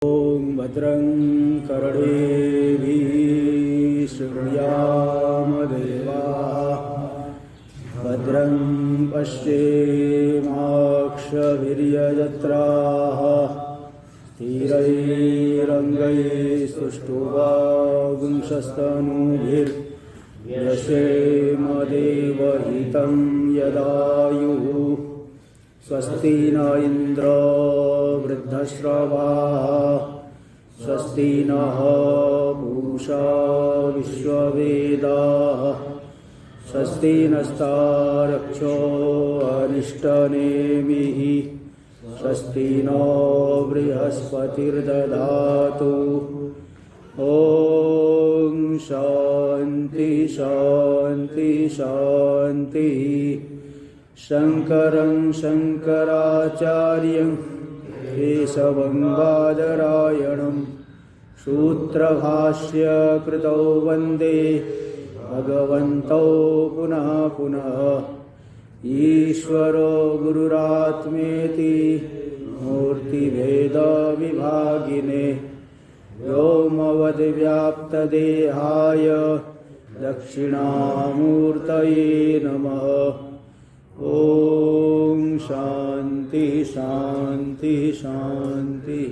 ॐ भद्रं कर्णेभिः शृणुयामदेवाः भद्रं पश्येमाक्षभिर्यजत्राः स्थिरैरङ्गैस्तुष्टुवागुंसस्तनूभिर्व्यसेमदेवहितं यदायुः स्वस्ति न इंद्रो वृद्धश्रवाः स्वस्ति नः पूषा विश्ववेदाः स्वस्ति नस्तारक्षो अनिष्टनेमिः स्वस्ति नो बृहस्पतिर्दधातु ॐ शान्ति शान्ति शान्तिः शङ्करं शङ्कराचार्यं केशवं बादरायणं सूत्रभाष्यकृतौ वन्दे भगवन्तौ पुनः पुनः ईश्वरो गुरुरात्मेति मूर्तिभेदविभागिने व्योमवद्व्याप्तदेहाय दक्षिणामूर्तये नमः। ओम शांति शांति शांति।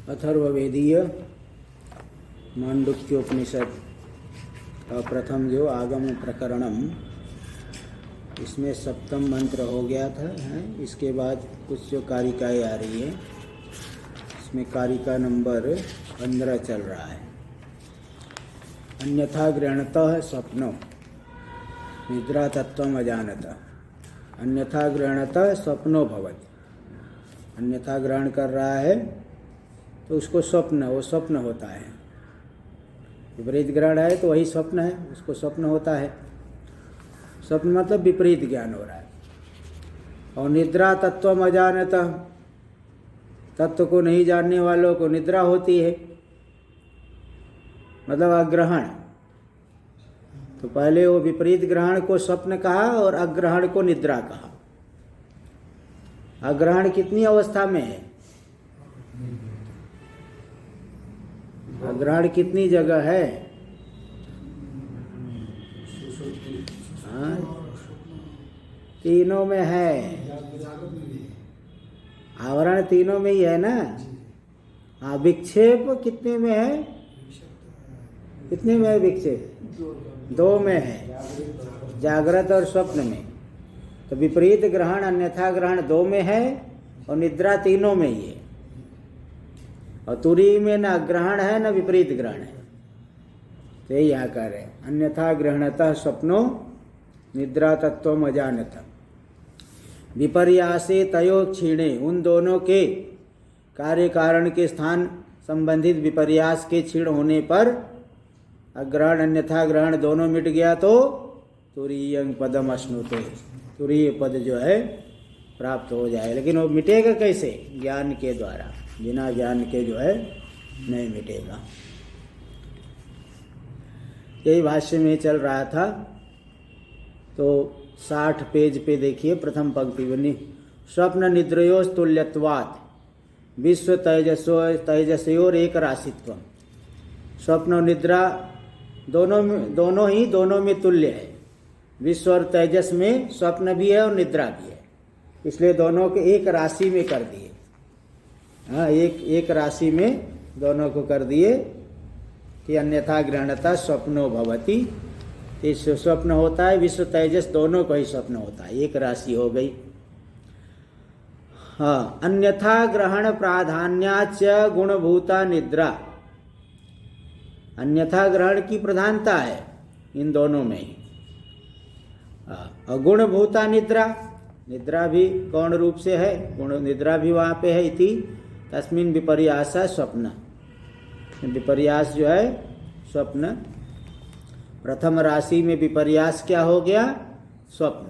अथर्ववेदीय मांडुक्योपनिषद का प्रथम जो आगम प्रकरणम, इसमें सप्तम मंत्र हो गया था। इसके बाद कुछ जो कारिकाएँ आ रही है, इसमें कारिका नंबर 15 चल रहा है। अन्यथा गृहणतः स्वप्नो निद्रा तत्वम अजानता, अन्यथा ग्रहणतः स्वप्नो भवति। अन्यथा ग्रहण कर रहा है तो उसको स्वप्न, वो स्वप्न होता है। विपरीत ग्रहण है तो वही स्वप्न है, उसको स्वप्न होता है। स्वप्न मतलब विपरीत ज्ञान हो रहा है। और निद्रा तत्वम अजानता, तत्व को नहीं जानने वालों को निद्रा होती है, मतलब अग्रहण। तो पहले वो विपरीत ग्रहण को स्वप्न कहा और अग्रहण को निद्रा कहा। अग्रहण कितनी अवस्था में है? अग्रहण कितनी जगह है? हाँ, तीनों में है। आवरण तीनों में ही है ना। हाँ, विक्षेप कितने में है? कितने में है विक्षेप? दो में है, जागृत और स्वप्न में। तो विपरीत ग्रहण अन्यथा ग्रहण दो में है और निद्रा तीनों में ही है। और तुरी में न ग्रहण है न विपरीत ग्रहण है। तो यही यहाँ कह रहे, अन्यथा ग्रहणतः स्वप्नो निद्रा तत्वम अजानता विपर्यासे तयो क्षीणे, उन दोनों के कार्य कारण के स्थान संबंधित विपर्यास के क्षीण होने पर अग्रहण अन्यथा ग्रहण दोनों मिट गया तो तुरीयं पदम अश्नुते, तुरीय पद जो है प्राप्त हो जाए। लेकिन वो मिटेगा कैसे? ज्ञान के द्वारा। बिना ज्ञान के जो है नहीं मिटेगा। यही भाष्य में चल रहा था। तो 60 पेज पे देखिए, प्रथम पंक्ति बनी, स्वप्न निद्रयोस् तुल्यत्वात् विश्व तेजसयोर एक राशित्व। स्वप्न और निद्रा दोनों में तुल्य है। विश्व और तेजस में स्वप्न भी है और निद्रा भी है, इसलिए दोनों को एक राशि में कर दिए। हाँ, एक राशि में दोनों को कर दिए कि अन्यथा ग्रहणता स्वप्नो भवति। इस स्वप्न होता है, विश्व तेजस दोनों को ही स्वप्न होता है, एक राशि हो गई। हाँ, अन्यथा ग्रहण प्राधान्याच गुणभूता निद्रा, अन्यथा ग्रहण की प्रधानता है इन दोनों में ही। अगुणभूता निद्रा, निद्रा भी गौण रूप से है, गुण निद्रा भी वहाँ पे है। इति तस्मिन् विपर्यास स्वप्न, विपर्यास जो है स्वप्न। प्रथम राशि में विपर्यास क्या हो गया? स्वप्न।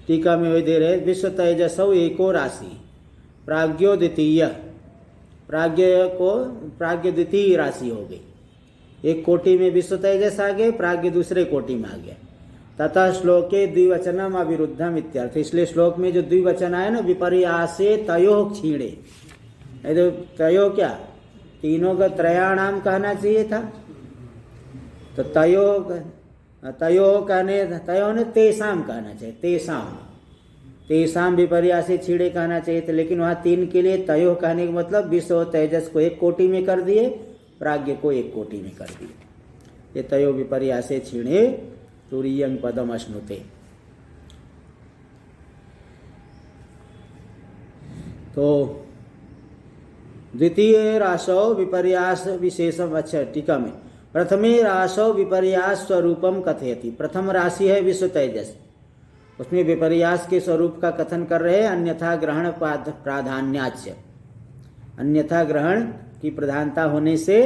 टीका में वही दे रहे, विश्व तेजसौ एको राशि प्राज्ञो द्वितीय, प्राज्ञ द्वितीय राशि हो गई। एक कोटि में विश्व तेजस आ गए, प्राज्ञ दूसरे कोटि में आ गया। तथा श्लोके द्विवचनम अविरुद्धम इत्यर्थ। इसलिए श्लोक में जो द्विवचन है ना, विपर्यासे तयो क्षीणे, तो तयो क्या, तीनों का त्रयाणाम कहना चाहिए था, तो तयो कहने, तयो ने तेसाम कहना चाहिए, तेसाम विपर्यासे छीड़े कहना चाहिए था। लेकिन वहाँ तीन के लिए तयो कहने का मतलब विश्व और तेजस को एक कोटि में कर दिए, प्राज्ञ को एक कोटि में कर दिए। ये तयो विपर्यासे छीणे तुरीयं पदम अश्नुते। तो द्वितीय रासौ विपर्यास विशेषम, अच्छा टीका में प्रथमे रासौ विपर्यास स्वरूपम कथयति। प्रथम राशि है विश्व तेजस, उसमें विपर्यास के स्वरूप का कथन कर रहे हैं। अन्यथा ग्रहण प्राधान्याच्य, अन्यथा ग्रहण की प्रधानता होने से,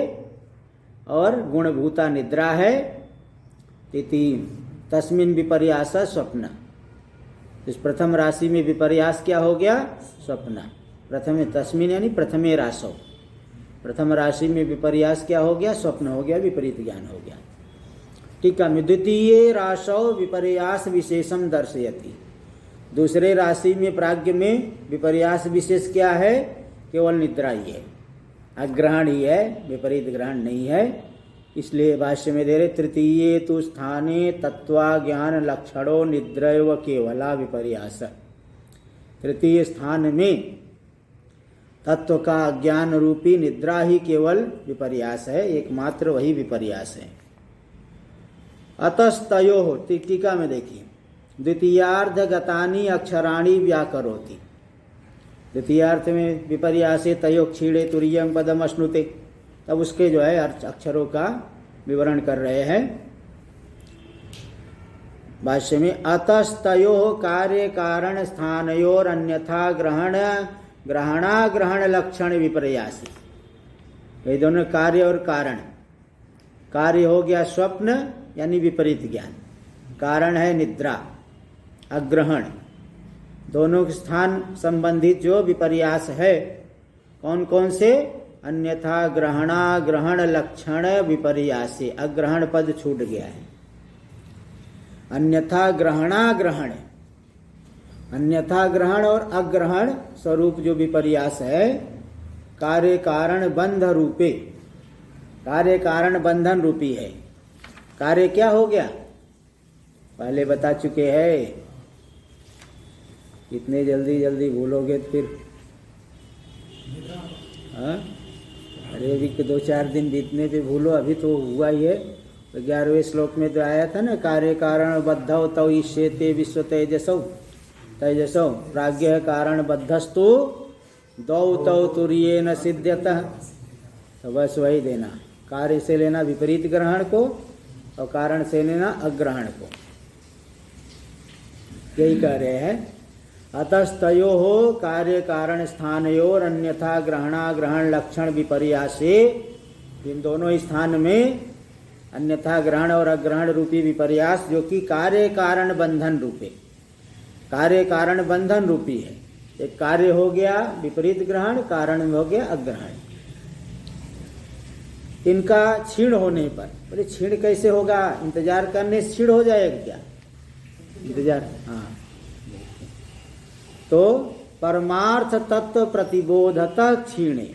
और गुणभूता निद्रा है। तस्मिन विपर्यास स्वप्न, इस प्रथम राशि में विपर्यास क्या हो गया, स्वप्न। प्रथमे तस्मिन यानी प्रथमे रासौ, प्रथम राशि में विपर्यास क्या हो गया, स्वप्न हो गया, विपरीत ज्ञान हो गया। टीका में द्वितीय राशौ विपर्यास विशेषम दर्शयति। दूसरे राशि में प्राज्ञ में विपर्यास विशेष क्या है, केवल निद्रा ही है, अग्रहण ही है, विपरीत ग्रहण नहीं है। इसलिए भाष्य में दे रहे तृतीये तु स्थाने तत्वा ज्ञान लक्षणों निद्रैव केवला विपर्यास। तृतीय स्थान में तत्व का ज्ञान रूपी निद्रा ही केवल विपर्यास है, एकमात्र वही विपर्यास है। अतस्तयो, टीका में देखिए, द्वितीयार्ध गतानि अक्षराणि व्याकरोति। द्वितीयार्थ में विपर्यासे तयो क्षीणे तुरीयं पदम अश्नुते, तब उसके जो है अक्षरों का विवरण कर रहे हैं भाष्य में। अतस्तयो कार्य कारण स्थानयोर अन्यथा ग्रहणाग्रहण लक्षण विपर्यासी। ये दोनों कार्य और कारण, कार्य हो गया स्वप्न यानी विपरीत ज्ञान, कारण है निद्रा अग्रहण, दोनों के स्थान संबंधित जो विपर्यास है, कौन कौन से, अन्यथा ग्रहणाग्रहण लक्षण विपर्यासे, अग्रहण पद छूट गया है। अन्यथा ग्रहणाग्रहण, अन्यथा ग्रहण और अग्रहण स्वरूप जो विपर्यास है, कार्य कारण बंध रूपे, कार्य कारण बंधन रूपी है। कार्य क्या हो गया, पहले बता चुके हैं, इतने जल्दी जल्दी भूलोगे तो फिर, हाँ, अरे अभी 2-4 दिन बीतने पे भूलो, अभी तो हुआ ही है। तो 11वें श्लोक में तो आया था ना, कार्य कारण बद्धौ तौ ईष्येते विश्व तेजसौ तेजसौ प्राज्ञ कारण बद्धस्तु दौ तौ तुर्येन सिद्ध्यतः। तो बस वही देना, कार्य से लेना विपरीत ग्रहण को और कारण से लेना अग्रहण को, यही कह रहे हैं। अतस्तयो हो कार्य कारण स्थानयोर अन्यथा ग्रहणाग्रहण लक्षण विपर्यासे, इन दोनों स्थान में अन्यथा ग्रहण और अग्रहण रूपी विपर्यास, जो कि कार्य कारण बंधन रूपे, कार्य कारण बंधन रूपी है। एक कार्य हो गया विपरीत ग्रहण, कारण हो गया अग्रहण। इनका क्षीण होने पर, बोले क्षीण कैसे होगा, इंतजार करने से क्षीण हो जाएगा क्या, इंतजार, हाँ। तो परमार्थ तत्व प्रतिबोधतः क्षीणे,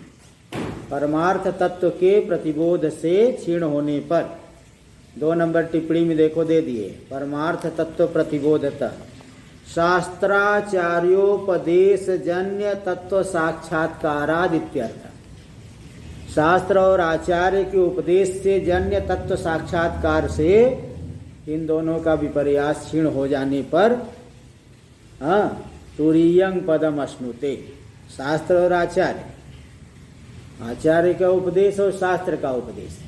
परमार्थ तत्व के प्रतिबोध से क्षीण होने पर, 2 नंबर टिप्पणी में देखो दे दिए, परमार्थ तत्व प्रतिबोधतः शास्त्राचार्योपदेश जन्य तत्व साक्षात्काराद इत्यर्थ। शास्त्र और आचार्य के उपदेश से जन्य तत्व साक्षात्कार से इन दोनों का विपर्यास क्षीण हो जाने पर, हाँ, तुरीयं पदम अश्नुते, शास्त्र और आचार्य, आचार्य का उपदेश और शास्त्र का उपदेश,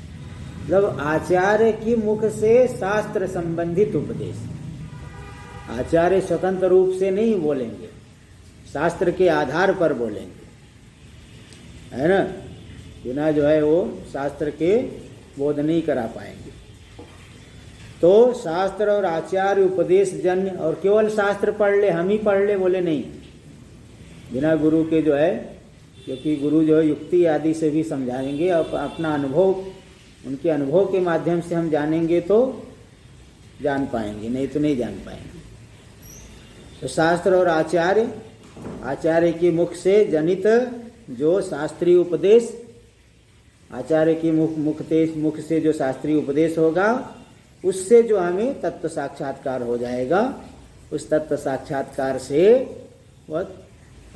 मतलब आचार्य की मुख से शास्त्र संबंधित उपदेश। आचार्य स्वतंत्र रूप से नहीं बोलेंगे, शास्त्र के आधार पर बोलेंगे, है ना, बिना जो है वो शास्त्र के बोध नहीं करा पाएंगे। तो शास्त्र और आचार्य उपदेश जन्य, और केवल शास्त्र पढ़ ले, हम ही पढ़ ले बोले नहीं, बिना गुरु के जो है, क्योंकि गुरु जो है युक्ति आदि से भी समझाएंगे और अपना अनुभव, उनके अनुभव के माध्यम से हम जानेंगे तो जान पाएंगे, नहीं तो नहीं जान पाएंगे। तो शास्त्र और आचार्य, आचार्य की मुख से जनित जो शास्त्रीय उपदेश, आचार्य की मुख से जो शास्त्रीय उपदेश होगा, उससे जो हमें तत्व साक्षात्कार हो जाएगा, उस तत्व साक्षात्कार से वह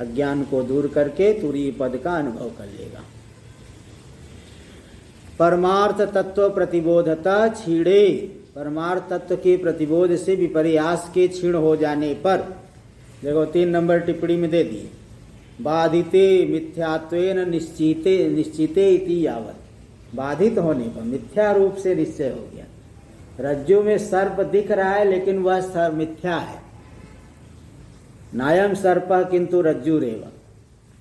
अज्ञान को दूर करके तुरीय पद का अनुभव कर लेगा। परमार्थ तत्व प्रतिबोधता छीड़े, परमार्थ तत्व के प्रतिबोध से विपर्यास के क्षीण हो जाने पर, देखो 3 नंबर टिप्पणी में दे दिए, बाधिते मिथ्यात्वेन निश्चिते इति यावत, बाधित होने पर मिथ्या रूप से निश्चय हो गया। रज्जु में सर्प दिख रहा है लेकिन वह सर्प मिथ्या है, नायम सर्प किंतु रज्जुरेव,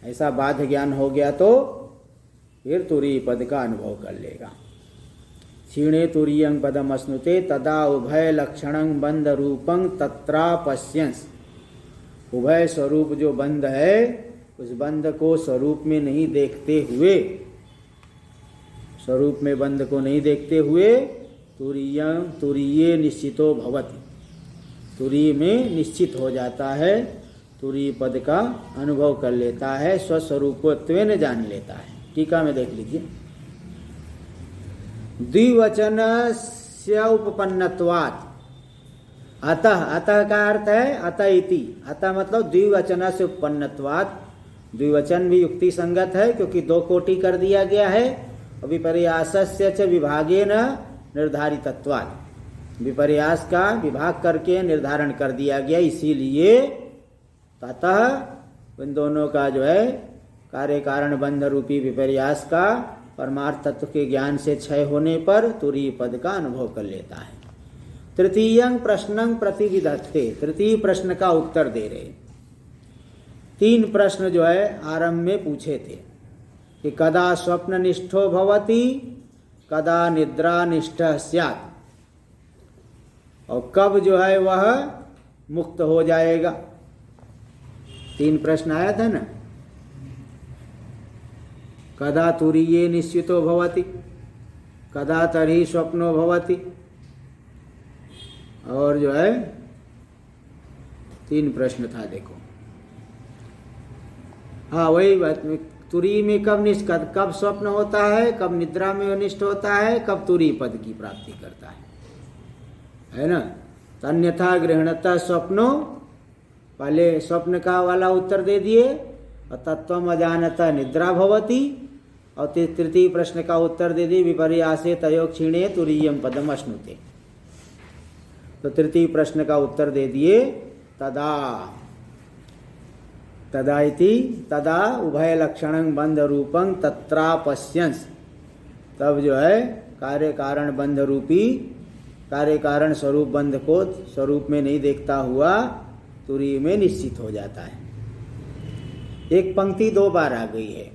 ऐसा बाध ज्ञान हो गया तो फिर तुरीय पद का अनुभव कर लेगा। क्षीणे तुरीयं पदम अश्नुते तदा उभय लक्षणं बंध रूपं तत्रा पश्यंस, उभय स्वरूप जो बंध है उस बंध को स्वरूप में नहीं देखते हुए, स्वरूप में बंध को नहीं देखते हुए तुरीय निश्चितो भवति, तुरीय में निश्चित हो जाता है, तुरीय पद का अनुभव कर लेता है, स्वस्वरूपत्वेन जान लेता है। टीका में देख लीजिए, द्विवचन से उपपन्नत्वात्, अतः, अतः का अर्थ है अतः इति, अतः मतलब द्विवचन से उपपन्नत्वात्, द्विवचन भी युक्ति संगत है क्योंकि 2 कोटि कर दिया गया है, और विपर्यासस्य च विभागेन निर्धारितत्वात्, विपर्यास का विभाग करके निर्धारण कर दिया गया, इसीलिए ततः इन दोनों का जो है कार्य कारण बंध रूपी विपर्यास का परमार्थ तत्व के ज्ञान से क्षय होने पर तुरीय पद का अनुभव कर लेता है। तृतीयं प्रश्नं प्रतिविदधते, तृतीय प्रश्न का उत्तर दे रहे। 3 प्रश्न जो है आरंभ में पूछे थे कि कदा स्वप्न निष्ठो भवति, कदा निद्रा निष्ठ स्यात्, और कब जो है वह मुक्त हो जाएगा। 3 प्रश्न आया था ना, कदा तुरीये निश्चितो भवति, कदा तर्हि स्वप्नो भवति, और जो है 3 प्रश्न था। देखो हाँ वही बात, तुरीय में कब स्वप्न होता है, कब निद्रा में अनिष्ट होता है, कब तुरीय पद की प्राप्ति करता है ना। अन्यथा गृहणता स्वप्नो, पहले स्वप्न का वाला उत्तर दे दिए, और तत्वम अजानता निद्रा भवति, और तृतीय प्रश्न का उत्तर दे दिए विपर्यासे तयो क्षीणे तुरीयम पदम अश्नुते। तो तृतीय प्रश्न का उत्तर दे दिए तदा, तदा इति, तदा उभय लक्षणं बंध रूपं तत्रा पश्यंस, तब जो है कार्य कारण बंध रूपी, कार्य कारण स्वरूप बंध को स्वरूप में नहीं देखता हुआ तुरीय में निश्चित हो जाता है। एक पंक्ति 2 बार आ गई है,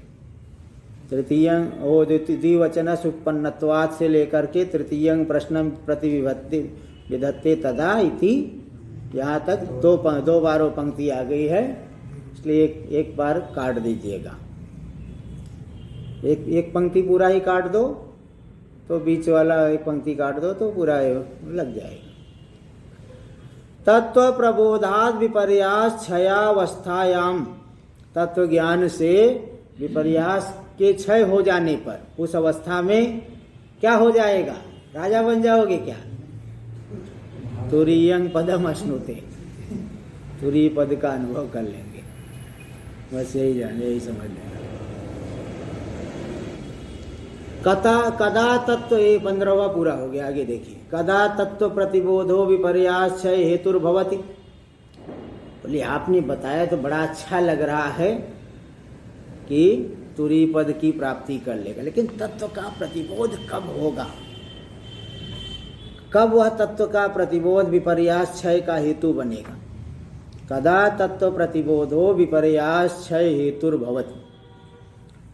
तृतीयं ओ द्विवचन सुपन्नत्वात् से लेकर के तृतीयं प्रश्न प्रतिविभक्ति विधत्ते तदा इति, यहाँ तक 2 बार पंक्ति आ गई है, इसलिए एक बार काट दीजिएगा। एक पंक्ति पूरा ही काट दो तो बीच वाला एक पंक्ति काट दो तो पूरा लग जाएगा। तत्व प्रबोधाद विपर्यास क्षयावस्थायाम, तत्व ज्ञान से विपर्यास के क्षय हो जाने पर उस अवस्था में क्या हो जाएगा, राजा बन जाओगे क्या। तुरीयं पदम अश्नुते, तुरीय पद का अनुभव कर लेंगे, बस यही जाने, यही समझ लेना। कदा तत्व, ये 15वां पूरा हो गया, आगे देखिए। कदा तत्व प्रतिबोधो विपर्यास क्षय हेतुर्भवति, बोले आपने बताया तो बड़ा अच्छा लग रहा है कि तुरीय पद की प्राप्ति कर लेगा, लेकिन तत्व का प्रतिबोध कब होगा, कब वह तत्व का प्रतिबोध विपर्यास क्षय का हेतु बनेगा। कदा तत्व प्रतिबोधो विपर्यास क्षय हेतुर्भवति,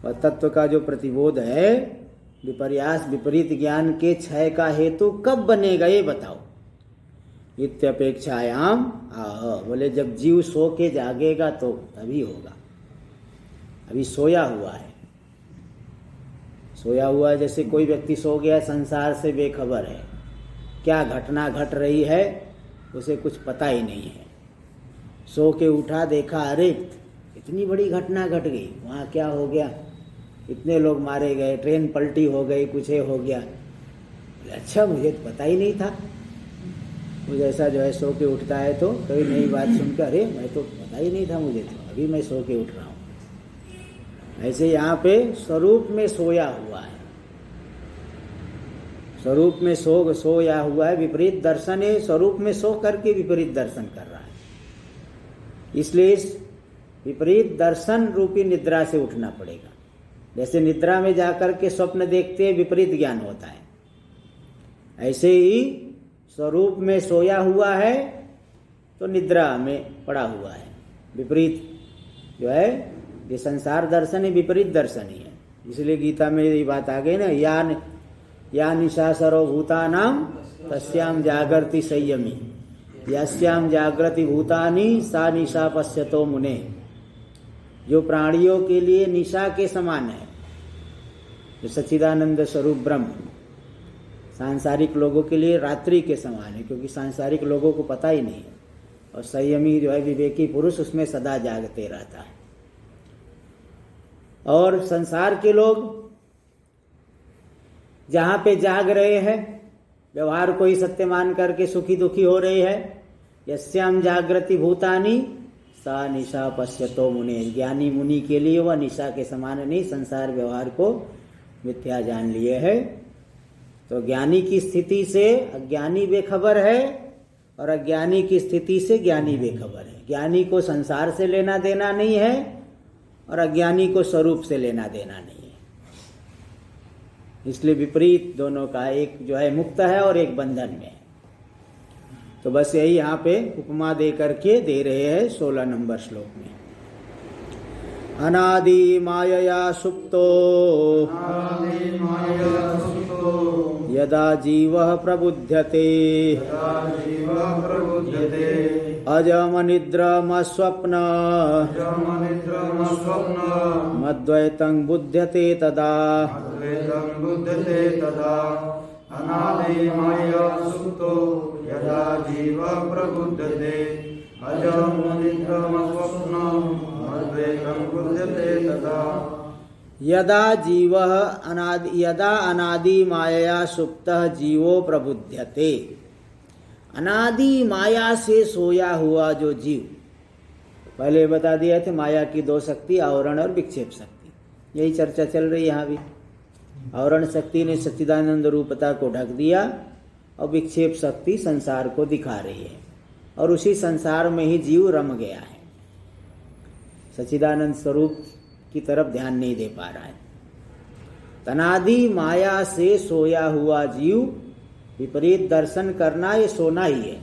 वह तत्व का जो प्रतिबोध है विपर्यास विपरीत ज्ञान के क्षय का हेतु कब बनेगा, ये बताओ। इत्यपेक्षायाम, बोले जब जीव सो के जागेगा तो तभी होगा, अभी सोया हुआ है। सोया हुआ है जैसे कोई व्यक्ति सो गया, संसार से बेखबर है, क्या घटना घट रही है उसे कुछ पता ही नहीं है। सो के उठा, देखा, अरे इतनी बड़ी घटना घट गई, वहाँ क्या हो गया, इतने लोग मारे गए, ट्रेन पलटी हो गई, कुछ हो गया। अच्छा, मुझे तो पता ही नहीं था। मुझे ऐसा जो है सो के उठता है तो कभी नई बात सुनकर, अरे मैं तो पता ही नहीं था, मुझे तो अभी मैं सो के उठ रहा हूँ। ऐसे यहाँ पे स्वरूप में सोया हुआ है, स्वरूप में सोया हुआ है। विपरीत दर्शन है, स्वरूप में सो करके विपरीत दर्शन कर रहा है। इसलिए इस विपरीत दर्शन रूपी निद्रा से उठना पड़ेगा। जैसे निद्रा में जाकर के स्वप्न देखते हैं, विपरीत ज्ञान होता है, ऐसे ही स्वरूप में सोया हुआ है तो निद्रा में पड़ा हुआ है। विपरीत जो है ये संसार दर्शन है, विपरीत दर्शन ही है। इसलिए गीता में ये बात आ गई ना, या निशा सर्वभूतानां तस्याम जागर्ति संयमी, यस्याम जागृति भूतानि सा निशा पश्यतो मुने। जो प्राणियों के लिए निशा के समान है, जो सच्चिदानंद स्वरूप ब्रह्म, सांसारिक लोगों के लिए रात्रि के समान है, क्योंकि सांसारिक लोगों को पता ही नहीं है। और संयमी जो है विवेकी पुरुष, उसमें सदा जागते रहता है। और संसार के लोग जहाँ पे जाग रहे हैं, व्यवहार को ही सत्य मान करके सुखी दुखी हो रहे हैं, यस्याम जागृति भूतानि सा निशा पश्यतो मुने। ज्ञानी मुनि के लिए वह निशा के समान नहीं, संसार व्यवहार को मिथ्या जान लिए है। तो ज्ञानी की स्थिति से अज्ञानी बेखबर है, और अज्ञानी की स्थिति से ज्ञानी बेखबर है। ज्ञानी को संसार से लेना देना नहीं है, और अज्ञानी को स्वरूप से लेना देना नहीं है। इसलिए विपरीत दोनों का, एक जो है मुक्त है और एक बंधन में है। तो बस यही यहाँ पे उपमा दे करके दे रहे हैं 16 नंबर श्लोक में। अनादि मायया सुप्तो यदा जीवः प्रबुध्यते अजमनिद्रमस्वप्न मद्वैतं बुध्यते तदा। अनादि माया सुप्तो यदा जीवः प्रबुध्यते अजमनिद्रमस्वप्नं मद्वैतं बुध्यते तदा। यदा अनादि माया सुप्तः जीवो प्रबुध्यते। अनादि माया से सोया हुआ जो जीव, पहले बता दिया थे माया की दो शक्ति, आवरण और विक्षेप शक्ति। यही चर्चा चल रही है यहाँ भी। आवरण शक्ति ने सच्चिदानंद रूपता को ढक दिया, और विक्षेप शक्ति संसार को दिखा रही है, और उसी संसार में ही जीव रम गया है, सच्चिदानंद स्वरूप की तरफ ध्यान नहीं दे पा रहा है। तनादि माया से सोया हुआ जीव, विपरीत दर्शन करना ये सोना ही है।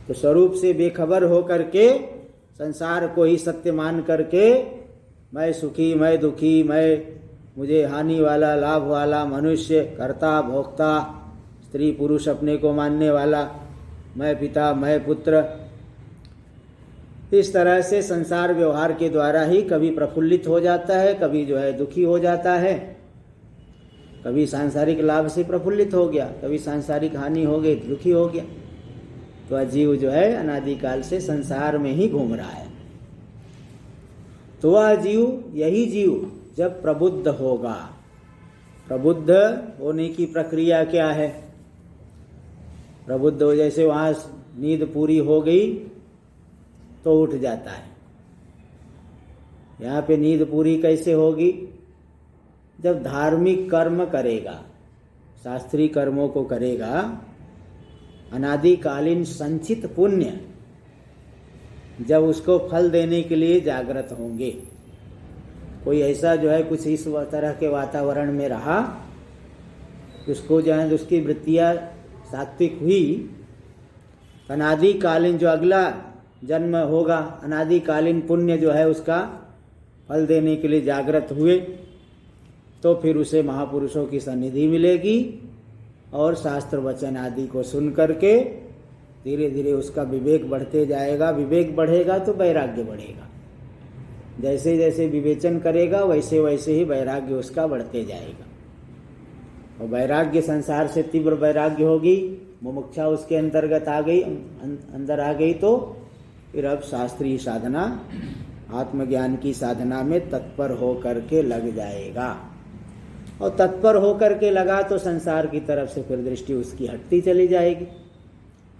तो स्वरूप से बेखबर हो करके, संसार को ही सत्य मान करके, मैं सुखी, मैं दुखी, मुझे हानि वाला, लाभ वाला, मनुष्य, कर्ता, भोक्ता, स्त्री पुरुष अपने को मानने वाला, मैं पिता, मैं पुत्र, इस तरह से संसार व्यवहार के द्वारा ही कभी प्रफुल्लित हो जाता है, कभी जो है दुखी हो जाता है। कभी सांसारिक लाभ से प्रफुल्लित हो गया, कभी सांसारिक हानि हो गई, दुखी हो गया। तो जीव जो है अनादिकाल से संसार में ही घूम रहा है। तो वह जीव, यही जीव जब प्रबुद्ध होगा, प्रबुद्ध होने की प्रक्रिया क्या है? प्रबुद्ध हो, जैसे वहाँ नींद पूरी हो गई तो उठ जाता है। यहाँ पे नींद पूरी कैसे होगी? जब धार्मिक कर्म करेगा, शास्त्रीय कर्मों को करेगा, अनादिकालीन संचित पुण्य जब उसको फल देने के लिए जागृत होंगे। कोई ऐसा जो है कुछ इस तरह के वातावरण में रहा, उसको जो है उसकी वृत्तियाँ सात्विक हुई, अनादिकालीन जो अगला जन्म होगा, अनादिकालीन पुण्य जो है उसका फल देने के लिए जागृत हुए, तो फिर उसे महापुरुषों की सन्निधि मिलेगी, और शास्त्र वचन आदि को सुन करके धीरे धीरे उसका विवेक बढ़ते जाएगा। विवेक बढ़ेगा तो वैराग्य बढ़ेगा। जैसे जैसे विवेचन करेगा वैसे वैसे ही वैराग्य उसका बढ़ते जाएगा। और वैराग्य संसार से तीव्र वैराग्य होगी, मुमुक्षा उसके अंतर्गत आ गई, अंदर आ गई, तो फिर अब शास्त्रीय साधना, आत्मज्ञान की साधना में तत्पर हो करके लग जाएगा। और तत्पर हो करके लगा तो संसार की तरफ से फिर दृष्टि उसकी हटती चली जाएगी।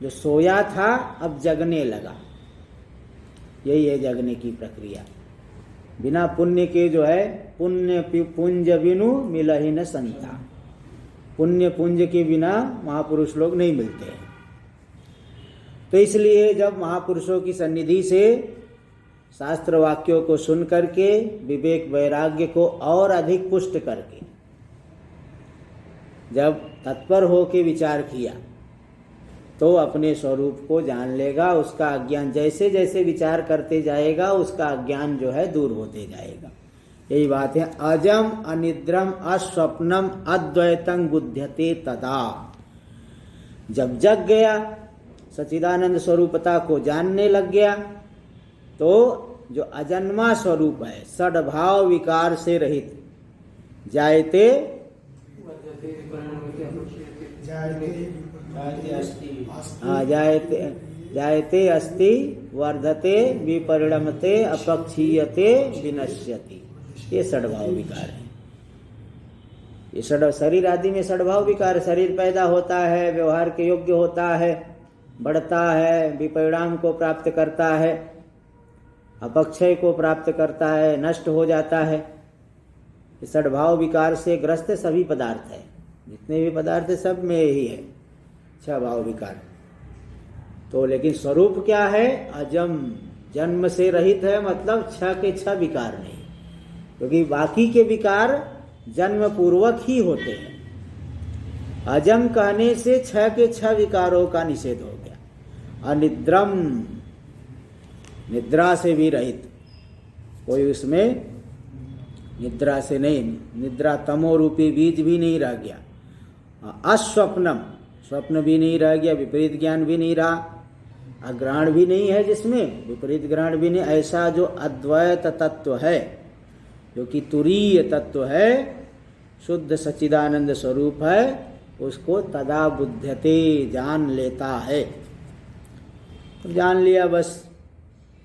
जो सोया था अब जगने लगा, यही है जगने की प्रक्रिया। बिना पुण्य के जो है, पुण्य पुंज बिनु मिलहि न संता, पुण्य पुंज के बिना महापुरुष लोग नहीं मिलते हैं। तो इसलिए जब महापुरुषों की सन्निधि से शास्त्र वाक्यों को सुन करके विवेक वैराग्य को और अधिक पुष्ट करके जब तत्पर हो के विचार किया तो अपने स्वरूप को जान लेगा। उसका अज्ञान जैसे जैसे विचार करते जाएगा उसका अज्ञान जो है दूर होते जाएगा। यही बात है। अजम अनिद्रम अस्वप्नम अद्वैतं बुध्यते तदा, जब जग गया, सच्चिदानंद स्वरूपता को जानने लग गया, तो जो अजन्मा स्वरूप है, सद्भाव विकार से रहित, जायते जायते अस्ति वर्धते विपरिणमते अपक्षीयते विनश्यति, ये सद्भाव विकार है। ये शरीर आदि में सद्भाव विकार, शरीर पैदा होता है, व्यवहार के योग्य होता है, बढ़ता है, विपरिणाम को प्राप्त करता है, अपक्षय को प्राप्त करता है, नष्ट हो जाता है। ये सद्भाव विकार से ग्रस्त सभी पदार्थ है, जितने भी पदार्थ है सब में यही है, छह भाव विकार। तो लेकिन स्वरूप क्या है? अजम, जन्म से रहित है, मतलब छह के छह विकार नहीं, क्योंकि बाकी के विकार जन्म पूर्वक ही होते हैं। अजम कहने से छह के छह विकारों का निषेध हो गया। अनिद्रम, निद्रा से भी रहित, कोई उसमें निद्रा से नहीं, निद्रा तमो रूपी बीज भी नहीं रह गया। अस्वप्नम, स्वप्न भी नहीं रह गया, विपरीत ज्ञान भी नहीं रहा, अग्रहण भी नहीं है जिसमें, विपरीत ग्रहण भी नहीं। ऐसा जो अद्वैत तत्व है, जो कि तुरीय तत्व है, शुद्ध सच्चिदानंद स्वरूप है, उसको तदा बुध्यते, जान लेता है। तो जान लिया बस,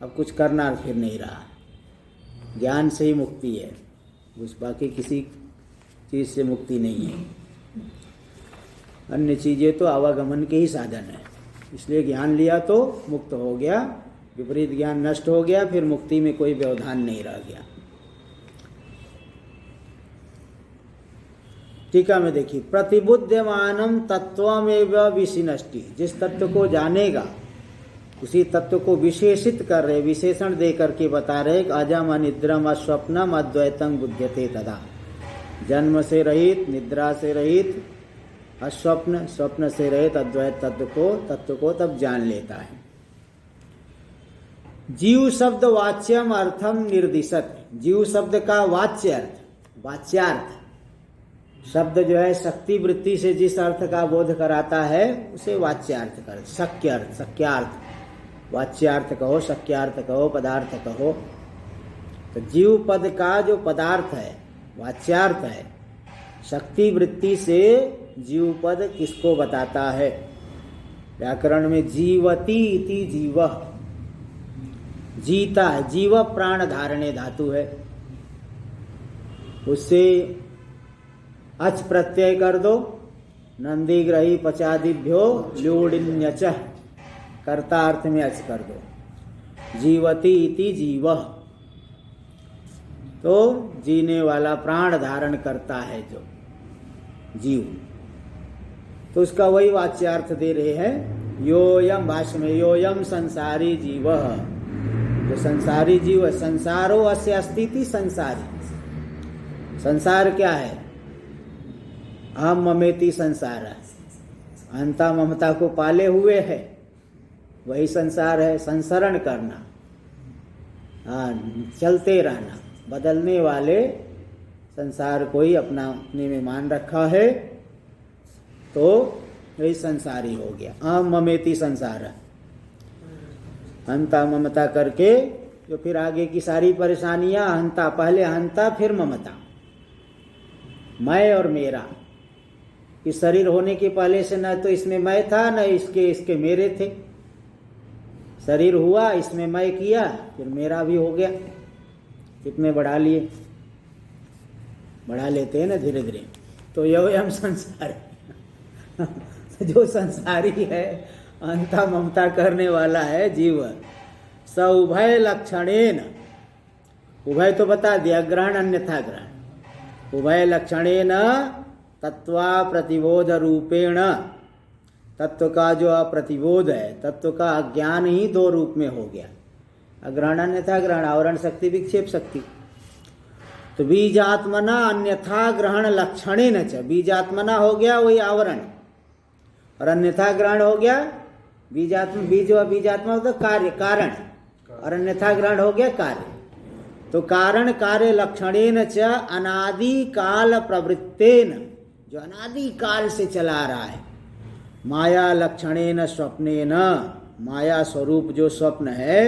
अब कुछ करना फिर नहीं रहा। ज्ञान से ही मुक्ति है, उस बाकी किसी चीज से मुक्ति नहीं है। अन्य चीजें तो आवागमन के ही साधन है। इसलिए ज्ञान लिया तो मुक्त हो गया, विपरीत ज्ञान नष्ट हो गया, फिर मुक्ति में कोई व्यवधान नहीं रह गया। टीका में देखिए, प्रतिबुद्धमानम तत्वमेव विशिनष्टि, जिस तत्व को जानेगा उसी तत्व को विशेषित कर रहे, विशेषण दे करके बता रहे कि अजम अनिद्रम अस्वप्नम अद्वैतं बुध्यते तदा, जन्म से रहित, निद्रा से रहित, अस्वप्न, स्वप्न से रहित अद्वैत तत्व को तब जान लेता है। जीव शब्द वाच्यम अर्थम निर्दिशत, जीव शब्द का वाच्य अर्थ, वाच्यार्थ शब्द जो है शक्ति वृत्ति से जिस अर्थ का बोध कराता है उसे वाच्यार्थ कर, शक्य अर्थ, शक्यार्थ, वाच्यार्थ कहो, शक्यार्थ कहो, पदार्थ कहो। तो जीव पद का जो पदार्थ है वाच्यार्थ है, शक्ति वृत्ति से जीव पद किसको बताता है? व्याकरण में जीवती इति जीवः, जीता है, जीव प्राण धारणे धातु है, उससे अच प्रत्यय कर दो, नंदीग्रही पचादिभ्यो ल्यूडिन्यच, कर्ता अर्थ में अच कर दो, जीवती इति जीवः, तो जीने वाला, प्राण धारण करता है जो जीव, तो उसका वही वाच्यार्थ दे रहे हैं। योयम, भाष्य में योयम संसारी जीवः, जो संसारी जीव है, संसारो अस्य अस्ति संसारी, संसार क्या है? अहम ममेति संसार, अहंता ममता को पाले हुए है, वही संसार है। संसरण करना, चलते रहना, बदलने वाले संसार को ही अपने में मान रखा है, तो वही संसारी हो गया। अहम ममेति संसार, अहंता ममता करके जो फिर आगे की सारी परेशानियां, अहंता, पहले अहंता फिर ममता, मैं और मेरा, कि शरीर होने के पहले से न तो इसमें मैं था न इसके मेरे थे। शरीर हुआ, इसमें मैं किया, फिर मेरा भी हो गया। कितने बढ़ा लिए, बढ़ा लेते हैं ना धीरे धीरे। तो यह हम संसार जो संसारी है, अंता ममता करने वाला है जीव, स उभय लक्षणेन, उभय तो बता दिया, ग्रहण अन्यथा ग्रहण, उभय लक्षणेन तत्वा प्रतिबोध रूपेण, तत्व का जो अप्रतिबोध है, तत्व का अज्ञान ही दो रूप में हो गया, अग्रहण अन्यथा ग्रहण, आवरण शक्ति विक्षेप शक्ति। तो बीजात्मना अन्यथा ग्रहण लक्षणेन च, बीजात्मना हो गया वही आवरण, और अन्यथा ग्रहण हो गया बीजात्म, बीजात्मा तो कार्य कारण, और अन्यथा ग्रहण हो गया कार्य। तो कारण कार्य लक्षणेन च अनादि काल प्रवृत्तेन, जो अनादि काल से चला रहा है, माया लक्षणेन स्वप्नेन, माया स्वरूप जो स्वप्न है,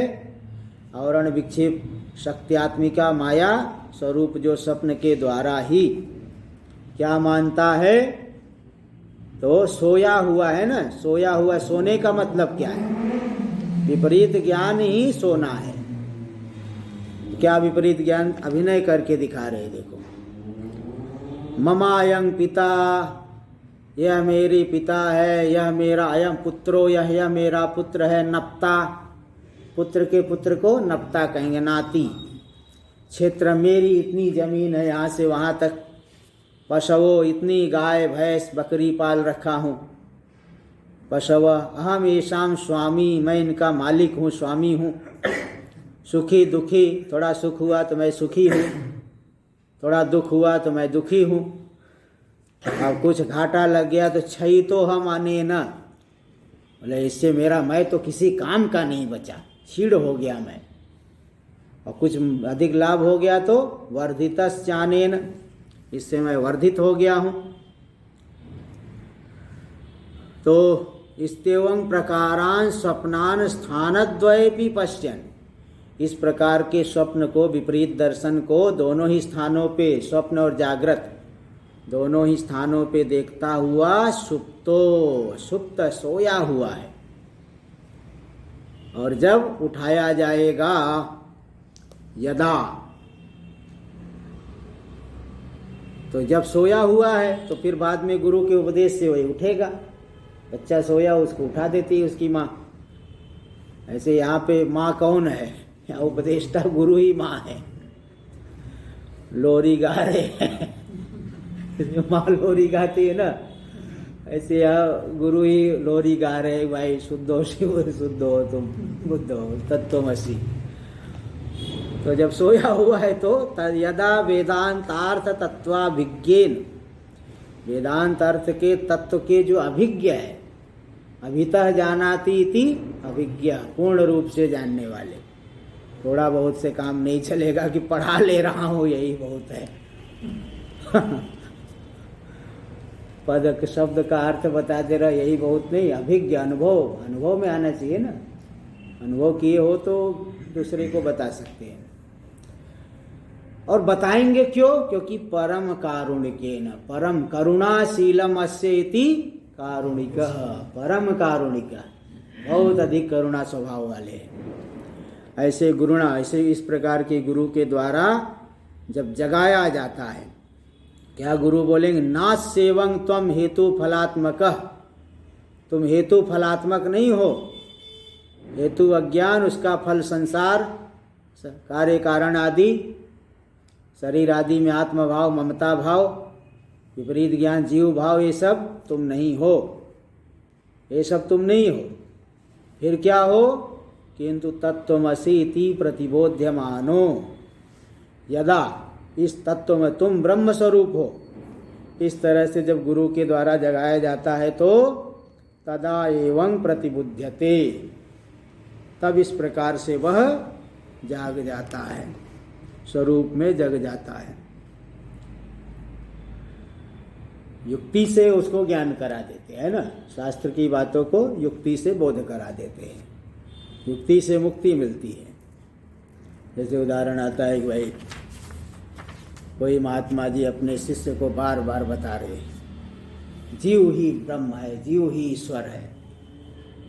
आवरण विक्षेप शक्त्यात्मिका माया स्वरूप जो स्वप्न के द्वारा ही क्या मानता है, तो सोया हुआ है ना, सोया हुआ, सोने का मतलब क्या है, विपरीत ज्ञान ही सोना है। क्या विपरीत ज्ञान अभिनय करके दिखा रहे, देखो, ममायं पिता, यह मेरी पिता है, यह मेरा, अयम पुत्रो, यह मेरा पुत्र है, नप्ता, पुत्र के पुत्र को नप्ता कहेंगे, नाती, क्षेत्र मेरी इतनी जमीन है यहाँ से वहाँ तक, पशवो इतनी गाय भैंस बकरी पाल रखा हूँ, पशव अहम येषाम स्वामी, मैं इनका मालिक हूँ, स्वामी हूँ, सुखी दुखी, थोड़ा सुख हुआ तो मैं सुखी हूँ, थोड़ा दुख हुआ तो मैं दुखी हूँ, अब कुछ घाटा लग गया तो छई तो हम आने न, बोले इससे मेरा मैं तो किसी काम का नहीं बचा, छीड़ हो गया मैं, और कुछ अधिक लाभ हो गया तो वर्धितस चानेन, इससे मैं वर्धित हो गया हूँ। तो इस्तेवं प्रकारान स्वप्नान स्थानद्वयेपि पश्यन्, इस प्रकार के स्वप्न को, विपरीत दर्शन को दोनों ही स्थानों पे, स्वप्न और जागृत दोनों ही स्थानों पे देखता हुआ सुप्तो, सुप्त सोया हुआ है, और जब उठाया जाएगा यदा, तो जब सोया हुआ है तो फिर बाद में गुरु के उपदेश से वही उठेगा। बच्चा सोया उसको उठा देती है उसकी माँ। ऐसे यहाँ पे माँ कौन है, यहाँ उपदेष्टा गुरु ही माँ है। लोरी गा रहे हैं माँ लोरी गाती है ना, ऐसे यहाँ गुरु ही लोरी गा रहे, भाई शुद्ध हो शिव, शुद्ध हो तुम, बुद्ध हो, तत्त्वमसि। तो जब सोया हुआ है तो यदा वेदांतार्थ तत्वाभिज्ञेन, वेदांत अर्थ के तत्व के जो अभिज्ञ है, अभितः जानाति इति अभिज्ञ, पूर्ण रूप से जानने वाले, थोड़ा बहुत से काम नहीं चलेगा कि पढ़ा ले रहा हूँ यही बहुत है पद शब्द का अर्थ बता दे रहा यही बहुत नहीं, अभिज्ञ, अनुभव, अनुभव में आना चाहिए ना, अनुभव किए हो तो दूसरे को बता सकते हैं। और बताएंगे क्यों, क्योंकि परम कारुणिकेन, परम करुणाशीलम अस्य इति कारुणिक, परम कारुणिक, बहुत अधिक करुणा स्वभाव वाले हैं। ऐसे गुरुणा, ऐसे इस प्रकार के गुरु के द्वारा जब जगाया जाता है, क्या गुरु बोलेंगे, ना सेवं त्वम हेतु फलात्मक, तुम हेतु फलात्मक नहीं हो, हेतु अज्ञान, उसका फल संसार, कार्य कारण आदि, शरीर आदि में आत्मभाव, ममता भाव, विपरीत ज्ञान, जीव भाव, ये सब तुम नहीं हो, ये सब तुम नहीं हो। फिर क्या हो, किंतु तत्त्वमसि इति प्रतिबोध्यमानो, यदा, इस तत्व में तुम ब्रह्म स्वरूप हो, इस तरह से जब गुरु के द्वारा जगाया जाता है तो तदा एवं प्रतिबुध्यते, तब इस प्रकार से वह जाग जाता है, स्वरूप में जग जाता है। युक्ति से उसको ज्ञान करा देते हैं ना, शास्त्र की बातों को युक्ति से बोध करा देते हैं, युक्ति से मुक्ति मिलती है। जैसे उदाहरण आता है कि भाई कोई महात्मा जी अपने शिष्य को बार बार बता रहे जीव ही ब्रह्म है, जीव ही ईश्वर है।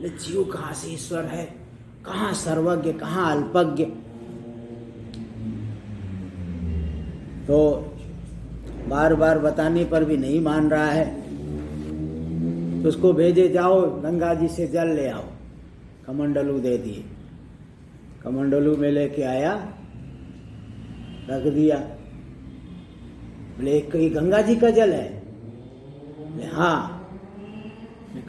जीव कहाँ से ईश्वर है? कहाँ सर्वज्ञ, कहाँ अल्पज्ञ? तो बार बार बताने पर भी नहीं मान रहा है, तो उसको भेजे, जाओ गंगा जी से जल ले आओ। कमंडलू दे दिए, कमंडलू में लेके आया, रख दिया। बोले कहीं गंगा जी का जल है? बोले हाँ।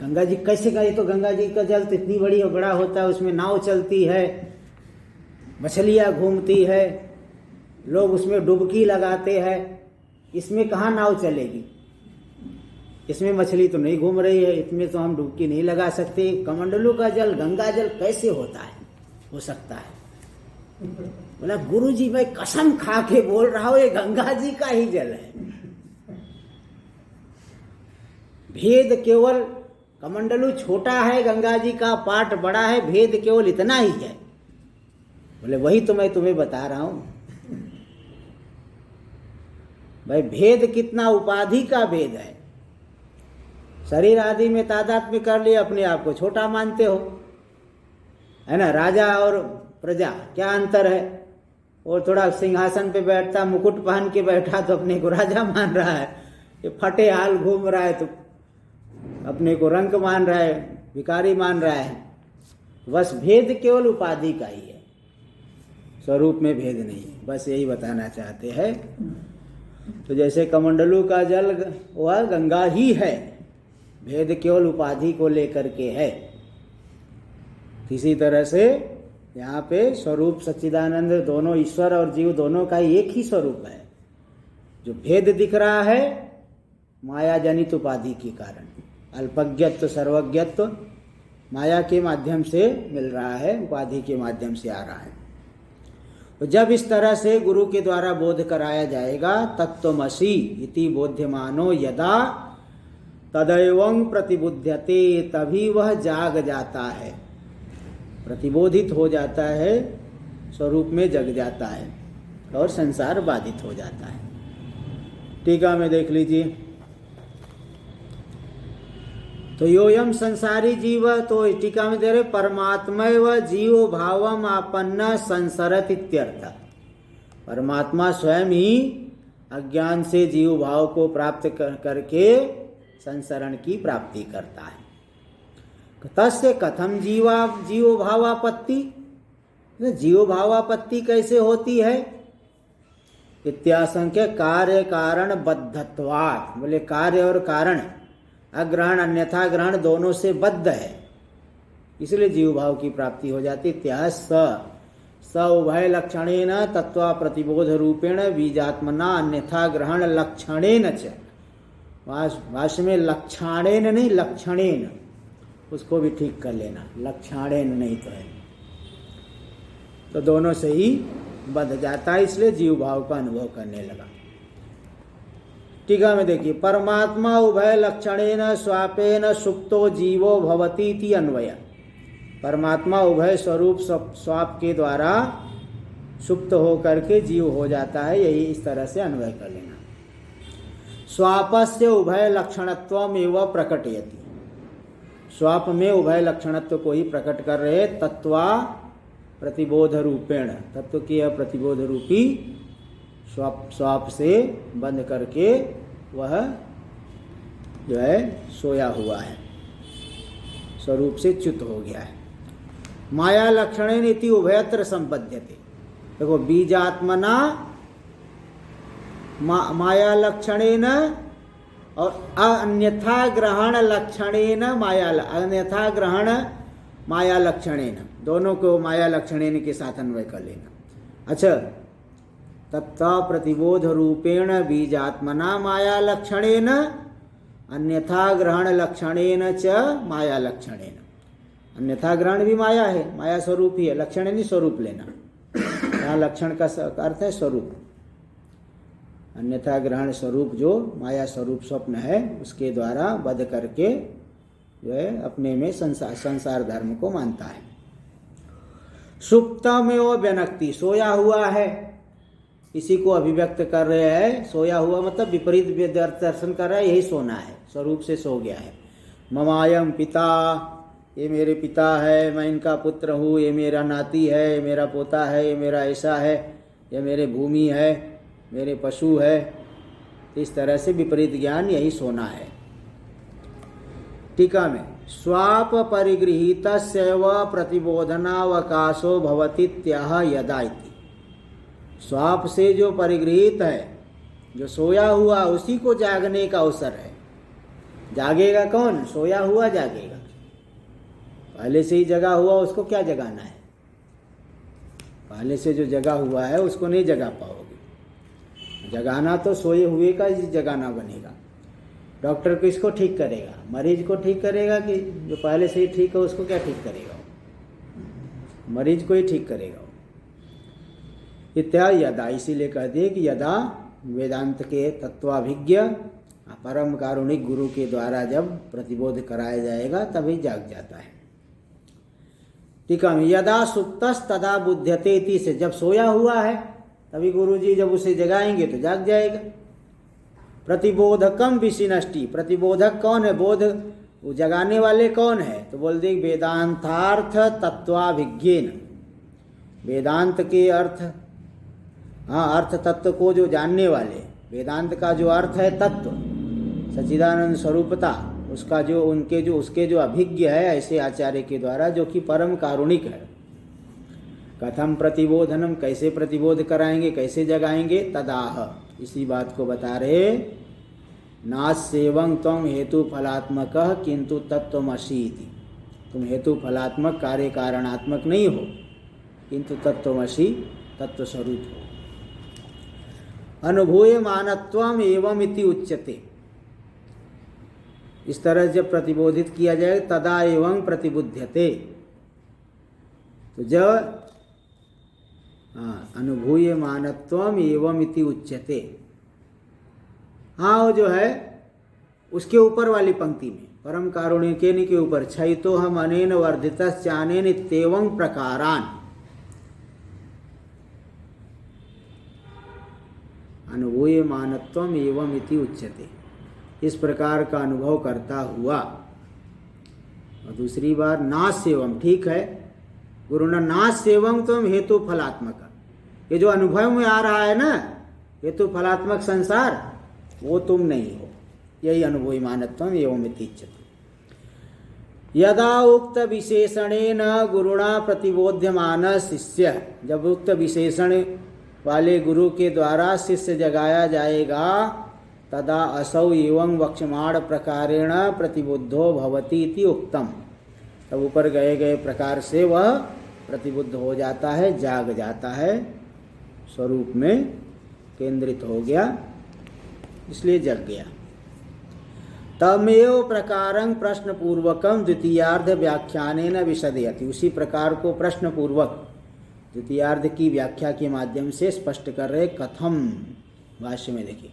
गंगा जी कैसे का? ये तो गंगा जी का जल तो इतनी बड़ी और बड़ा होता है, उसमें नाव चलती है, मछलियाँ घूमती है, लोग उसमें डुबकी लगाते हैं, इसमें कहाँ नाव चलेगी? इसमें मछली तो नहीं घूम रही है, इसमें तो हम डुबकी नहीं लगा सकते। कमंडलू का जल गंगा जल कैसे होता है, हो सकता है? बोला गुरु जी मैं कसम खा के बोल रहा हूं ये गंगा जी का ही जल है। भेद केवल कमंडलू छोटा है, गंगा जी का पाठ बड़ा है, भेद केवल इतना ही है। बोले वही तो मैं तुम्हें बता रहा हूं भाई, भेद कितना उपाधि का भेद है। शरीर आदि में तादात्म्य कर लिए, अपने आप को छोटा मानते हो, है ना। राजा और प्रजा क्या अंतर है? और थोड़ा सिंहासन पे बैठता, मुकुट पहन के बैठा तो अपने को राजा मान रहा है, ये फटे हाल घूम रहा है तो अपने को रंक मान रहा है, भिखारी मान रहा है। बस भेद केवल उपाधि का ही है, स्वरूप में भेद नहीं है। बस यही बताना चाहते हैं। तो जैसे कमंडलू का जल वह गंगा ही है, भेद केवल उपाधि को लेकर के है। इसी तरह से यहाँ पे स्वरूप सच्चिदानंद, दोनों ईश्वर और जीव दोनों का एक ही स्वरूप है। जो भेद दिख रहा है माया जनित उपाधि के कारण, अल्पज्ञत्व सर्वज्ञत्व माया के माध्यम से मिल रहा है, उपाधि के माध्यम से आ रहा है। तो जब इस तरह से गुरु के द्वारा बोध कराया जाएगा, तत्त्वमसि इति बोध्यमानो यदा तदैवं प्रतिबुध्यते, तभी वह जाग जाता है, प्रतिबोधित हो जाता है, स्वरूप में जग जाता है और संसार बाधित हो जाता है। टीका में देख लीजिए। तो योयम संसारी जीव, तो टीका में दे रहे परमात्मा व जीव भावम आपन्न संसरत इत्यर्थ। परमात्मा स्वयं ही अज्ञान से जीव भाव को प्राप्त करके संसरण की प्राप्ति करता है। तस्य कथम जीव भावापत्ति, जीव भावापत्ति कैसे होती है? इत्याशंक्य कार्य कारण बद्धत्वात्। बोले कार्य और कारण, अग्रहण अन्यथा ग्रहण दोनों से बद्ध है, इसलिए जीव भाव की प्राप्ति हो जाती। इत्यास स उभय लक्षणेन तत्वा प्रतिबोध रूपेण बीजात्मना अन्यथा ग्रहण लक्षणेन च। भाष्य में लक्षणेन नहीं लक्षणेन, उसको भी ठीक कर लेना, लक्षणेन नहीं तो है, तो दोनों से ही बंध जाता है, इसलिए जीव भाव का अनुभव करने लगा। टीका में देखिए, परमात्मा उभय लक्षणेन स्वापेन सुप्तो जीवो भवती इति अन्वय। परमात्मा उभय स्वरूप स्वाप के द्वारा सुप्त होकर के जीव हो जाता है, यही इस तरह से अन्वय कर लेना। स्वापस्य उभय लक्षणत्वम एवं प्रकटयति, स्वाप में उभय लक्षणत्व को ही प्रकट कर रहे। तत्वा प्रतिबोध रूपेण, तत्व की प्रतिबोध रूपी स्वाप से बंद करके वह जो है सोया हुआ है, स्वरूप से च्युत हो गया है। माया लक्षणेन इति उभयत्र संपद्यते। देखो बीजात्मना माया लक्षणेन और अन्यथा ग्रहण लक्षणेन माया, अन्यथा ग्रहण माया लक्षणेन, दोनों को माया लक्षणेन के साथ अन्वय कर लेना। अच्छा, तत्व प्रतिबोध रूपेण बीजात्मना माया लक्षणेन अन्यथा ग्रहण लक्षणेन च माया लक्षणेन। अन्यथा ग्रहण भी माया है, माया स्वरूप ही है, लक्षण नहीं स्वरूप लेना, यहाँ लक्षण का अर्थ है स्वरूप। अन्यथा ग्रहण स्वरूप जो माया स्वरूप स्वप्न है, उसके द्वारा बध करके जो है अपने में संसार धर्म को मानता है। सुप्तमेव व्यनक्ति, सोया हुआ है, इसी को अभिव्यक्त कर रहे हैं। सोया हुआ मतलब विपरीत दर्शन कर रहा है, यही सोना है, स्वरूप से सो गया है। ममायम पिता, ये मेरे पिता है, मैं इनका पुत्र हूँ, ये मेरा नाती है, ये मेरा पोता है, ये मेरा ऐसा है, ये मेरे भूमि है, मेरे पशु है। इस तरह से विपरीत ज्ञान यही सोना है। टीका में स्वाप परिगृहीत प्रतिबोधनावकाशो भवतीत्याह यदा इति। स्वाप से जो परिगृहित है, जो सोया हुआ, उसी को जागने का अवसर है। जागेगा कौन? सोया हुआ जागेगा। पहले से ही जगा हुआ उसको क्या जगाना है? पहले से जो जगा हुआ है उसको नहीं जगा पाओगे। जगाना तो सोए हुए का ही जगाना बनेगा। डॉक्टर किसको ठीक करेगा? मरीज को ठीक करेगा कि जो पहले से ही ठीक है उसको क्या ठीक करेगा? मरीज को ही ठीक करेगा। इत्या यदा, इसीलिए कह दिए कि यदा वेदांत के तत्वाभिज्ञ परम कारुणिक गुरु के द्वारा जब प्रतिबोध कराया जाएगा तभी जाग जाता है। टीका में यदा सुप्तस तदा बुध्यते इति से, जब सोया हुआ है तभी गुरु जी जब उसे जगाएंगे तो जाग जाएगा। प्रतिबोधकम विशिनष्टि, प्रतिबोधक कौन है? बोध वो जगाने वाले कौन है? तो बोल दे वेदांतार्थ तत्वाभिज्ञेन, वेदांत के अर्थ, हाँ अर्थ तत्व को जो जानने वाले, वेदांत का जो अर्थ है तत्व, सच्चिदानंद स्वरूपता, उसका जो उनके जो उसके जो अभिज्ञ है ऐसे आचार्य के द्वारा, जो कि परम कारुणिक है। कथम प्रतिबोधनम, कैसे प्रतिबोध कराएंगे, कैसे जगाएंगे? तदाह, इसी बात को बता रहे। नास्येवं त्वं हेतु फलात्मक किंतु तत्त्वमसि इति, तुम हेतु फलात्मक कार्य कारणात्मक नहीं हो, किंतु तत्त्वमसि तत्व स्वरूप हो। अनुभूयमानत्वम एवं इति उच्यते, इस तरह जब प्रतिबोधित किया जाए तदा एवं प्रतिबुध्यते, तो जब अनुभूयमानत्वम एवं इति उच्यते, हाँ वो जो है उसके ऊपर वाली पंक्ति में परम कारुणिकेन के ऊपर छयितो हम अनेन वर्धितश्चानेन इत्येवं प्रकारान, अनुभूयमानत्वम एवं इति उच्यते, इस प्रकार का अनुभव करता हुआ। और दूसरी बार नास्येवं, ठीक है गुरुना नास्येवं तुम हेतु फलात्मक, ये जो अनुभव में आ रहा है ना हेतु फलात्मक संसार, वो तुम नहीं हो, यही अनुभूयमानत्वम एवं इति उच्यते। यदा उक्त विशेषणेन गुरुणा प्रतिबोध्यमान शिष्य, जब उक्त विशेषण वाले गुरु के द्वारा शिष्य जगाया जाएगा, तदा असौ एवं वक्ष्यमाण प्रकारेण प्रतिबुद्धो भवति इति उक्तम, तब ऊपर गए गए प्रकार से वह प्रतिबुद्ध हो जाता है, जाग जाता है, स्वरूप में केंद्रित हो गया, इसलिए जग गया। तमेव प्रकारं प्रश्न पूर्वकम द्वितीयार्ध व्याख्यानेन विशदयति, उसी प्रकार को प्रश्न पूर्वक द्वितीयार्ध की व्याख्या के माध्यम से स्पष्ट कर रहे। कथम, भाष्य में देखिए,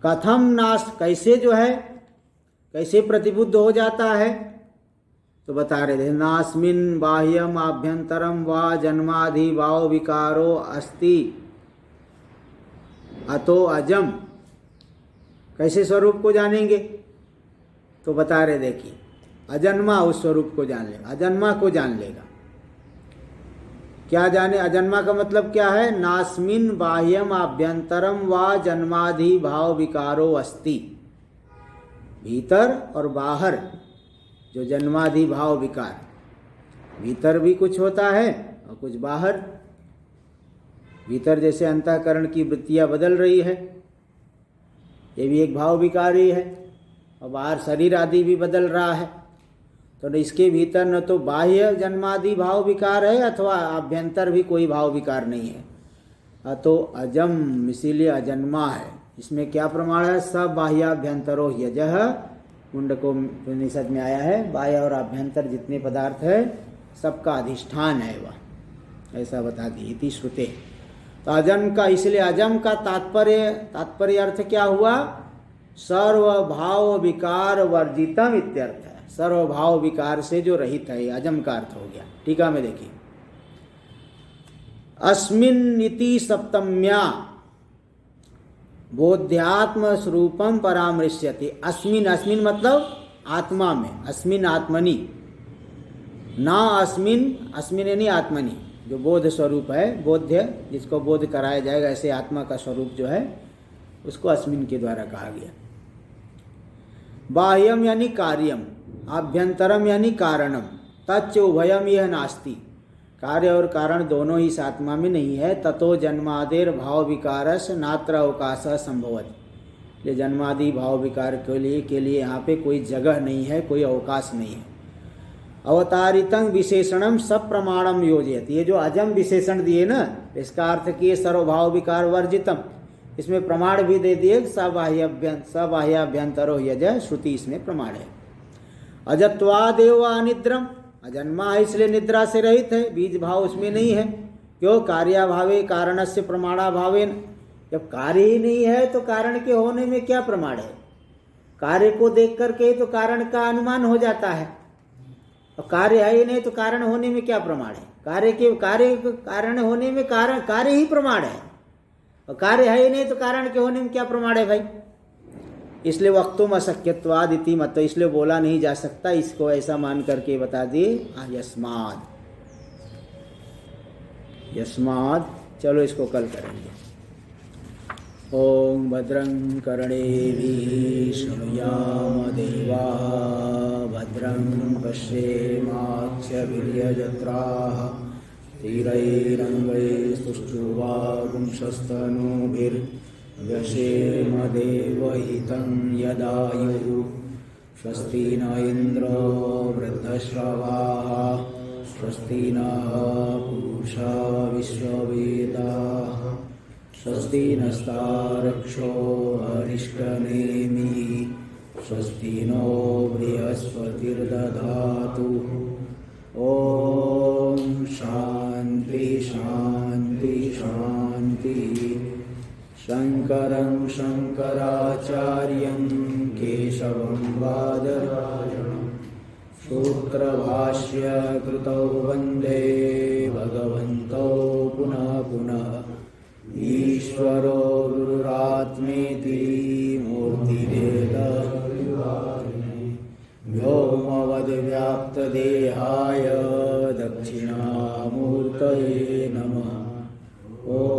कथम नाश, कैसे जो है कैसे प्रतिबुद्ध हो जाता है, तो बता रहे थे नास्मिन बाह्यम आभ्यंतरम वा जन्माधि भाव विकारो अस्ति अतो अजम, कैसे स्वरूप को जानेंगे, तो बता रहे देखिए अजन्मा उस स्वरूप को जान लेगा, अजन्मा को जान लेगा। क्या जाने? अजन्मा का मतलब क्या है? नास्मिन बाह्यम आभ्यंतरम वा जन्माधि भाव विकारो अस्ति, भीतर और बाहर जो जन्माधि भाव विकार, भीतर भी कुछ होता है और कुछ बाहर। भीतर जैसे अंतःकरण की वृत्तियां बदल रही है, ये भी एक भाव विकार ही है, और बाहर शरीर आदि भी बदल रहा है। तो इसके भीतर न तो बाह्य जन्मादि भाव विकार है अथवा आभ्यंतर भी कोई भाव विकार नहीं है, तो अजम, इसीलिए अजन्मा है। इसमें क्या प्रमाण है? सब बाह्याभ्यंतरो यजः, मुंडको उपनिषद में आया है, बाह्य और आभ्यंतर जितने पदार्थ है सबका अधिष्ठान है वह, ऐसा बता दी इति श्रुते। तो अजम का, इसलिए अजम का तात्पर्य अर्थ क्या हुआ? सर्वभाव विकार वर्जितम इत्यर्थ है, सर्वभाव विकार से जो रहित है, अजम का अर्थ हो गया। टीका में देखिए, अस्मिन इति सप्तम्या, बोध्यात्म स्वरूपम परामृश्यति। अस्मिन, अस्मिन मतलब आत्मा में, अस्मिन आत्मनि, ना अस्मिन, अस्मिन यानी आत्मनि, जो बोध स्वरूप है, बोध्य जिसको बोध कराया जाएगा, ऐसे आत्मा का स्वरूप जो है उसको अस्मिन के द्वारा कहा गया। बाह्यम यानी कार्यम, आभ्यंतरम यानी कारणम, तच्च उभयम यह नास्ति, कार्य और कारण दोनों ही इस आत्मा में नहीं है। ततो जन्मादेर भाव विकारस नात्र अवकाश संभवति, ये जन्मादि भाव विकार के लिए यहाँ पे कोई जगह नहीं है, कोई अवकाश नहीं है। अवतारितं विशेषणम सब प्रमाणम योजयति, ये जो अजम विशेषण दिए ना, इसका अर्थ किए सर्वभाव विकार वर्जितम, इसमें प्रमाण भी दे दिए, सबाह्याभ्यंतरो यज, श्रुति इसमें प्रमाण है। अजत्वादेव अनिद्रम, अजन्मा है इसलिए निद्रा से रहित है, बीज भाव उसमें नहीं है। क्यों? कार्याभावे कारणस्य प्रमाणाभावेन, जब कार्य ही नहीं है तो कारण के होने में क्या प्रमाण है? कार्य को देख करके तो कारण का अनुमान हो जाता है, और कार्य है ही नहीं तो कारण होने में क्या प्रमाण है? कारण होने में कार्य ही प्रमाण है, और कार्य है ही नहीं तो कारण के होने में क्या प्रमाण है भाई? इसलिए वक्तुम अशक्यत्वाद इति मत, इसलिए बोला नहीं जा सकता, इसको ऐसा मान करके बता दिए। यस्माद, यस्माद, चलो इसको कल करेंगे। ओम भद्रं कर्णेभिः शृणुयाम देवाः, भद्रं पश्येमाक्षभिर्यजत्राः, स्थिरैरङ्गैस्तुष्टुवागुंसस्तनूभिर्व्यसेम देवहितं यदायुः। स्वस्ति न इन्द्रो वृद्धश्रवाः, स्वस्ति नः पूषा विश्ववेदाः, स्वस्ति नस्तारक्षो अरिष्टनेमिः, स्वस्ति नो बृहस्पतिर्दधातु। ओम शांति शांति शांति। शंकरं शंकराचार्यं केशवं बादरायणं सूत्रभाष्य कृतौ वन्दे भगवन्तौ पुनः पुनः। ईश्वरो गुरुरात्मेति मूर्तिभेदविभागिने व्योमवद्व्याप्तदेहाय दक्षिणामूर्तये नमः। ओम